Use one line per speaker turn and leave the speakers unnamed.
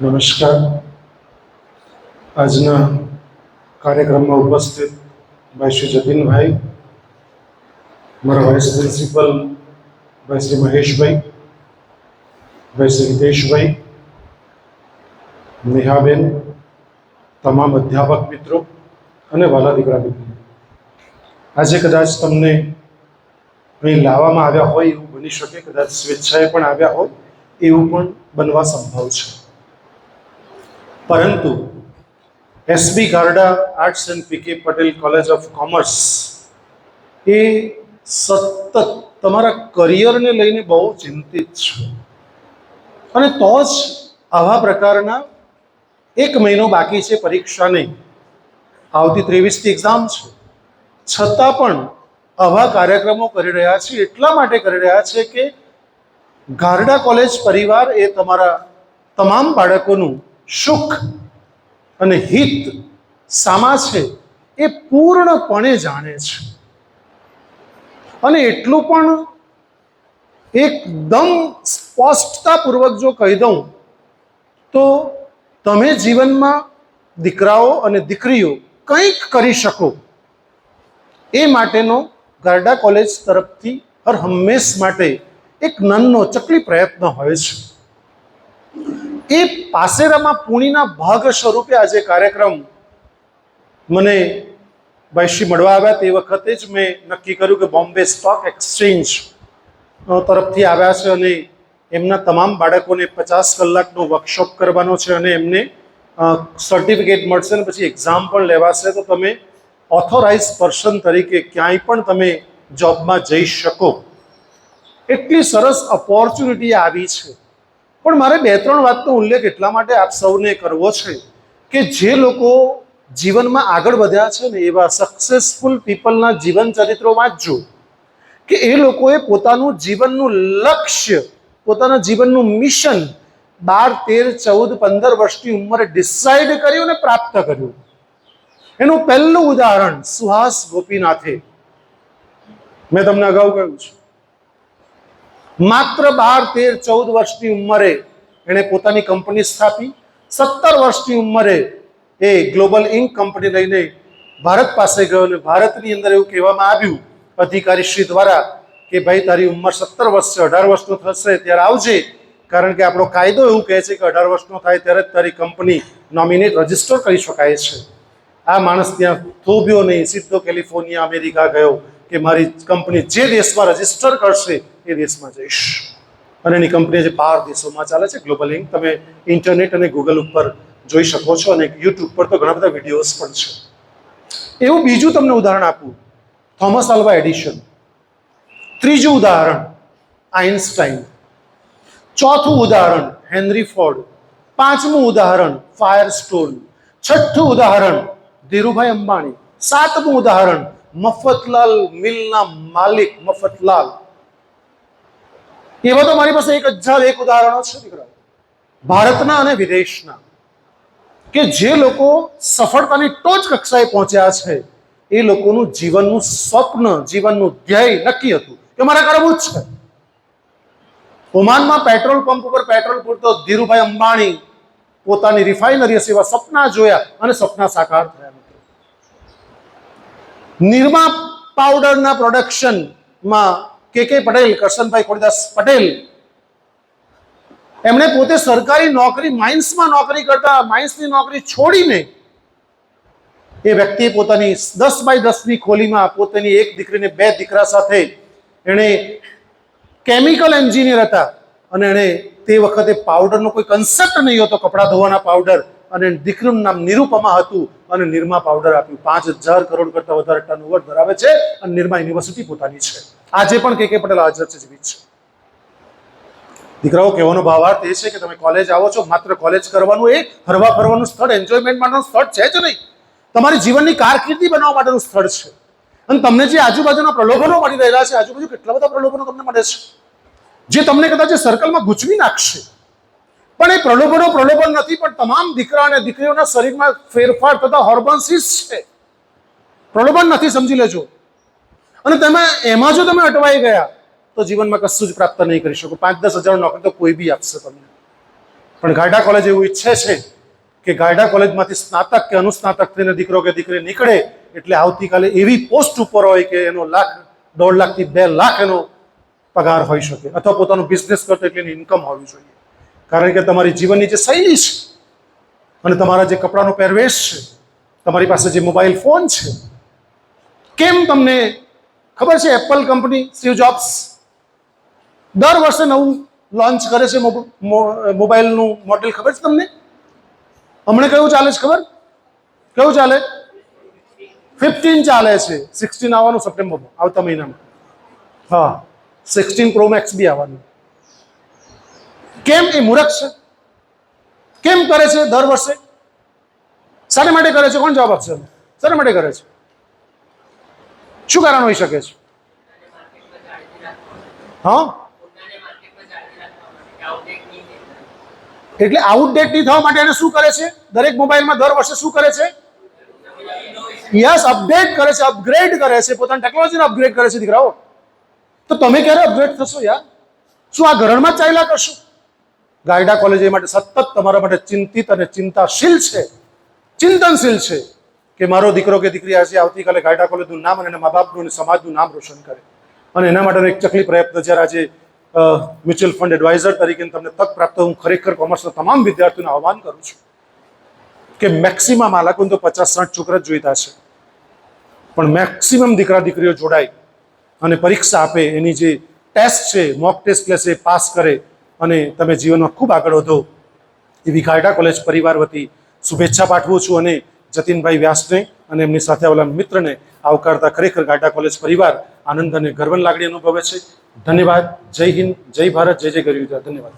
નમસ્કાર. આજના કાર્યક્રમમાં ઉપસ્થિત ભાઈ શ્રી જતીનભાઈ, મારા વાઇસ પ્રિન્સિપલ ભાઈ શ્રી મહેશભાઈ, ભાઈ શ્રી હિતેશભાઈ, નેહાબેન, તમામ અધ્યાપક મિત્રો અને વાલા દીકરા દીકરી, આજે કદાચ તમને અહીં લાવવામાં આવ્યા હોય એવું બની શકે, કદાચ સ્વેચ્છાએ પણ આવ્યા હોય એવું પણ બનવા સંભવ છે. પરંતુ SB Garda arts and PK Patel college of commerce એ સતત તમારા કરિયરને લઈને બહુ ચિંતિત છે. અને તો જ આવા પ્રકારના 1 મહિનો બાકી છે પરીક્ષાને, આવતી 23મી એક્ઝામ છે, છતાં પણ આવા કાર્યક્રમો કરી રહ્યા છે. એટલા માટે કરી રહ્યા છે કે ગારડા કોલેજ પરિવાર એ તમારા તમામ બાળકોનું સુખ અને હિત સામા છે એ પૂર્ણપણે જાણે છે. અને એટલું પણ એકદમ સ્પષ્ટતાપૂર્વક જો કહી દઉં તો તમે જીવનમાં દીકરાઓ અને દીકરીઓ કંઈક કરી શકો એ માટેનો ગારડા કોલેજ તરફથી હર હંમેશ માટે એક નાનો ચકલી પ્રયત્ન હોય છે. એ પાસેરામાં પૂણીના ભાગ સ્વરૂપે આજે કાર્યક્રમ મને ભાઈશ્રી મળવા આવ્યા તે વખતે જ મેં નક્કી કર્યું કે બોમ્બે સ્ટોક એક્સચેન્જ તરફથી આવ્યા છે અને એમના તમામ બાળકોને 50 કલાકનો વર્કશોપ કરવાનો છે અને એમને સર્ટિફિકેટ મળશે અને પછી એક્ઝામ પણ લેવાશે. તો તમે ઓથોરાઇઝ પર્સન તરીકે ક્યાંય પણ તમે જોબમાં જઈ શકો એટલી સરસ ઓપોર્ચ્યુનિટી આવી છે. પણ મારે 2-3 વાતનો ઉલ્લેખ એટલા માટે આપ સૌને કરવો છે કે જે લોકો જીવનમાં આગળ વધ્યા છે ને એવા સક્સેસફુલ પીપલના જીવન ચરિત્રો વાંચજો કે એ લોકોએ પોતાનું જીવનનું લક્ષ્ય, પોતાના જીવનનું મિશન 12, 13, 14, 15 વર્ષની ઉંમરે ડિસાઇડ કર્યું અને પ્રાપ્ત કર્યું. એનું પહેલું ઉદાહરણ સુહાસ ગોપીનાથે મેં તમને અગાઉ કહ્યું છે. માત્ર 12, 13, 14 વર્ષની ઉંમરે એણે પોતાની કંપની સ્થાપી. 17 વર્ષની ઉંમરે એ ગ્લોબલ ઇન્ક કંપની લઈને ભારત પાસે ગયો અને ભારતની અંદર એવું કહેવામાં આવ્યું અધિકારીશ્રી દ્વારા કે ભાઈ તારી ઉંમર 17 વર્ષ છે, 18 વર્ષનો થશે ત્યારે આવજે, કારણ કે આપણો કાયદો એવું કહે છે કે 18 વર્ષનો થાય ત્યારે જ તારી કંપની નોમિનેટ રજીસ્ટર કરી શકાય છે. આ માણસ ત્યાં થોભ્યો નહીં, સીધો કેલિફોર્નિયા અમેરિકા ગયો કે મારી કંપની જે દેશમાં રજીસ્ટર કરશે એ દેશમાં જઈશ. અને એની કંપની જે 12 દેશોમાં ચાલે છે ગ્લોબલ ઇન્ક, તમે ઇન્ટરનેટ અને ગૂગલ ઉપર જોઈ શકો છો અને યુટ્યુબ પર તો ઘણા બધા વિડીયોઝ પણ છે. એવું બીજું તમને ઉદાહરણ આપું, થોમસ આલ્વા એડિશન. ત્રીજું ઉદાહરણ આઇન્સ્ટાઈન. ચોથું ઉદાહરણ હેનરી ફોર્ડ. પાંચમું ઉદાહરણ ફાયરસ્ટોન. છઠ્ઠું ઉદાહરણ ધીરુભાઈ અંબાણી. સાતમું ઉદાહરણ મફતલાલ મિલના માલિક મફતલાલ. એવા તો મારી પાસે 1001 ઉદાહરણો છે દીકરાઓ, ભારતના અને વિદેશના, કે જે લોકો સફળતાની ટોચ કક્ષાએ પહોંચ્યા છે. એ લોકોનું જીવનનું સ્વપ્ન, જીવનનું ધ્યેય નક્કી હતું કે મારે કરવું જ છે. ઓમાનમાં પેટ્રોલ પંપ ઉપર પેટ્રોલ પૂરતો ધીરુભાઈ અંબાણી પોતાની રિફાઇનરી હશે એવા સપના જોયા અને સપના સાકાર થયા. નિરમા પાવડરના પ્રોડક્શનમાં કે પટેલ, કરશનભાઈ ખોડીદાસ પટેલ, એમણે પોતે સરકારી નોકરી, માઇન્સમાં નોકરી કરતા, માઇન્સની નોકરી છોડીને એ વ્યક્તિએ પોતાની 10x10ની ખોલીમાં પોતાની એક દીકરીને 2 દીકરા સાથે એણે કેમિકલ એન્જિનિયર હતા અને એણે તે વખતે પાવડરનો કોઈ કન્સેપ્ટ નહીં હતો, કપડાં ધોવાના પાવડર, અને દીકરીનું નામ નિરૂપમા હતું અને નિરમા પાવડર આપ્યું. 5000 કરોડ કરતા વધારે ટર્નઓવર ધરાવે છે અને નિરમા યુનિવર્સિટી પોતાની છે. આજે પણ કે પટેલ હાજર છે, જીવિત છે. દીકરાઓ, કહેવાનો ભાવાર્થ એ છે કે તમે કોલેજ આવો છો, માત્ર કોલેજ કરવાનું એ હરવા ફરવાનું સ્થળ, એન્જોયમેન્ટ માટેનું સ્થળ છે જ નહીં. તમારી જીવનની કારકિર્દી બનાવવા માટેનું સ્થળ છે. અને તમને જે આજુબાજુના પ્રલોભનો મળી રહેલા છે, આજુબાજુ કેટલા બધા પ્રલોભનો તમને મળે છે જે તમને કદાચ સર્કલમાં ગૂંચવી નાખશે. પણ એ પ્રલોભન નથી, પણ તમામ દીકરા અને દીકરીઓના શરીરમાં ફેરફાર થતા હોર્મોન્સિસ છે. પ્રલોભન નથી, સમજી લેજો. અને તમે એમાં જો તમે અટવાઈ ગયા તો જીવનમાં કશું જ પ્રાપ્ત નહીં કરી શકો. 5-10 હજાર નોકરી તો કોઈ બી આપશે તમને. પણ ગાયડા કોલેજ એવું ઈચ્છે છે કે ગાયડા કોલેજમાંથી સ્નાતક કે અનુસ્નાતક થઈને દીકરો કે દીકરી નીકળે એટલે આવતીકાલે એવી પોસ્ટ ઉપર હોય કે એનો 1,00,000, 1.5 લાખથી 2 લાખ એનો પગાર હોઈ શકે, અથવા પોતાનો બિઝનેસ કરતો એટલે એની ઇન્કમ હોવી જોઈએ. કારણ કે તમારી જીવનની જે શૈલી છે અને તમારા જે કપડાનો પહેરવેશ છે, તમારી પાસે જે મોબાઈલ ફોન છે, કેમ તમને ખબર છે એપલ કંપની, સ્ટીવ જોબ્સ દર વર્ષે નવું લોન્ચ કરે છે મોબાઈલનું મોડેલ. ખબર છે તમને? હમણાં કયું ચાલે છે ખબર? કયું ચાલે? 15 ચાલે છે. 16 આવવાનું સપ્ટેમ્બરમાં, આવતા મહિનામાં. હા, 16 પ્રો મેક્સ બી આવવાનું. કેમ? એ મૂર્ખ છે. કેમ કરે છે દર વર્ષે? શાના માટે કરે છે? કોણ જવાબ આપશે? શાના માટે કરે છે? શું કારણ હોઈ શકે છે? હા, એટલે આઉટડેટ નહીં થવા માટે એને શું કરે છે? દરેક મોબાઈલમાં દર વર્ષે શું કરે છે? યસ, અપડેટ કરે છે, અપગ્રેડ કરે છે, પોતાની ટેકનોલોજીને અપગ્રેડ કરે છે. દીકરાઓ, તો તમે ક્યારે અપગ્રેડ થશો યાર? શું આ ઘરણમાં જ ચાલ્યા કરશો? ગાયડા કોલેજ એ માટે સતત તમારા માટે ચિંતિત અને ચિંતાશીલ છે, ચિંતનશીલ છે કે મારો દીકરો કે દીકરી આજે આવતીકાલે ગાયડા કોલેજનું નામ અને એના મા બાપનું અને સમાજનું નામ રોશન કરે. અને એના માટેનો એક ચકલી પ્રયત્ન જ્યારે આજે મ્યુચ્યુઅલ ફંડ એડવાઇઝર તરીકે તમને તક પ્રાપ્ત, હું ખરેખર કોમર્સના તમામ વિદ્યાર્થીઓને આહ્વાન કરું છું કે મેક્સિમમ આ લોકોને તો 50-60 છોકરા જ જોઈતા છે, પણ મેક્સિમમ દીકરા દીકરીઓ જોડાય અને પરીક્ષા આપે, એની જે ટેસ્ટ છે, મોક ટેસ્ટ લે છે, પાસ કરે અને તમે જીવનમાં ખૂબ આગળ વધો એવી ગાયડા કોલેજ પરિવાર વતી શુભેચ્છા પાઠવું છું. અને જતીનભાઈ વ્યાસને અને એમની સાથે આવેલા મિત્રને આવકારતા ખરેખર ગાયડા કોલેજ પરિવાર આનંદ અને ગર્વની લાગણી અનુભવે છે. ધન્યવાદ. જય હિન્દ, જય ભારત, જય જય ગરવી. ધન્યવાદ.